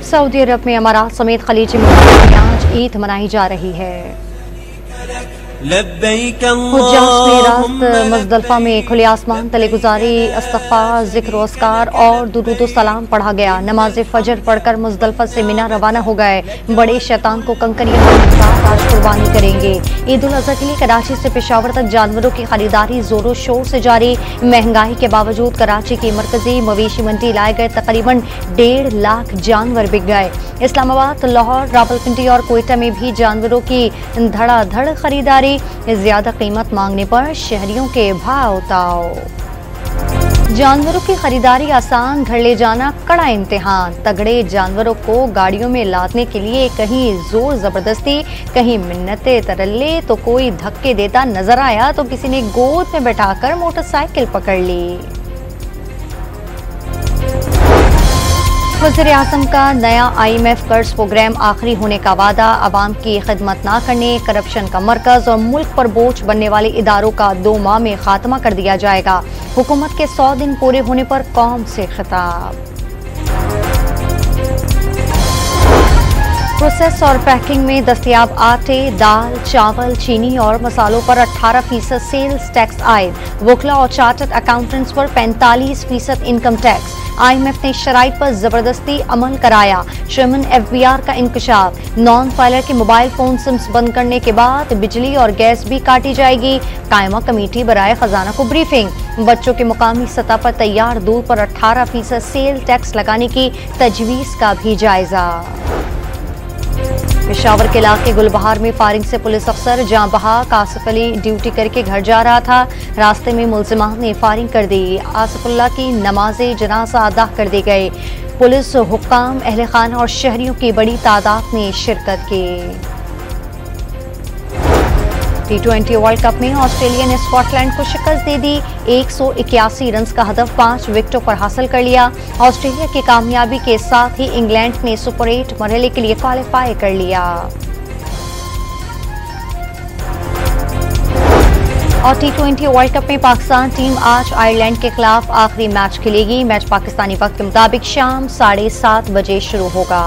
Saudi अरब में अमारात समेत खलीजी मुल्कों में आज ईद मनाई जा रही है। हुज्जाज ने रात मुज़दलिफा में खुले आसमान तले गुजारी, इस्तिग़फ़ार, ज़िक्र व अस्कार और दुरूद व सलाम पढ़ा गया। नमाज फजर पढ़कर मुज़दलिफा से मिना रवाना हो गए। बड़े शैतान को कंकरियों के साथ आज कुर्बानी करेंगे। ईद उल अज़हा के लिए कराची से पेशावर तक जानवरों की खरीदारी जोरों शोर से जारी। महंगाई के बावजूद कराची की मरकजी मवेशी मंडी लाए गए तकरीबन 1.5 लाख जानवर बिक गए। इस्लामाबाद, लाहौर, रावलपिंडी और कोयटा में भी जानवरों की धड़ाधड़ खरीदारी। ज्यादा कीमत मांगने पर शहरियों के भाव ताव। जानवरों की खरीदारी आसान, घर ले जाना कड़ा इम्तिहान। तगड़े जानवरों को गाड़ियों में लादने के लिए कहीं जोर जबरदस्ती, कहीं मिन्नते तरल्ले, तो कोई धक्के देता नजर आया तो किसी ने गोद में बैठाकर मोटरसाइकिल पकड़ ली। वज़ीर-ए-आज़म का नया IMF कर्ज प्रोग्राम आखिरी होने का वादा। आवाम की खिदमत ना करने, करप्शन का मरकज और मुल्क पर बोझ बनने वाले इदारों का 2 माह में खात्मा कर दिया जाएगा। हुकूमत के 100 दिन पूरे होने पर कौम से खिताब। प्रोसेस और पैकिंग में दस्तयाब आटे, दाल, चावल, चीनी और मसालों पर 18% सेल्स टैक्स आयद। वकला और चार्टर्ड अकाउंटेंट्स पर 45% इनकम टैक्स। IMF ने शराइत पर जबरदस्ती अमल कराया। चेयरमैन FBR का इंकशाफ। नॉन फाइलर के मोबाइल फोन सिम्स बंद करने के बाद बिजली और गैस भी काटी जाएगी। कायमा कमेटी बराए खजाना को ब्रीफिंग। बच्चों के मुकामी सतह पर तैयार दूध पर 18% सेल टैक्स लगाने की तजवीज का भी जायजा। पेशावर के इलाके गुलबहार में फायरिंग से पुलिस अफसर जाँ बहाक आसिफ अली ड्यूटी करके घर जा रहा था। रास्ते में मुल्जिमान ने फायरिंग कर दी। आसिफुल्लाह की नमाज़े जनाजा अदा कर दी गई। पुलिस, हुक्काम, अहले खाना और शहरियों की बड़ी तादाद ने शिरकत की। T20 वर्ल्ड कप में ऑस्ट्रेलिया ने स्कॉटलैंड को शिकस्त दे दी। 181 रन का हदफ 5 विकेटों पर हासिल कर लिया। ऑस्ट्रेलिया की कामयाबी के साथ ही इंग्लैंड ने सुपर 8 मरहले के लिए क्वालिफाई कर लिया। और T20 वर्ल्ड कप में पाकिस्तान टीम आज आयरलैंड के खिलाफ आखिरी मैच खेलेगी। मैच पाकिस्तानी वक्त के मुताबिक शाम 7:30 बजे शुरू होगा।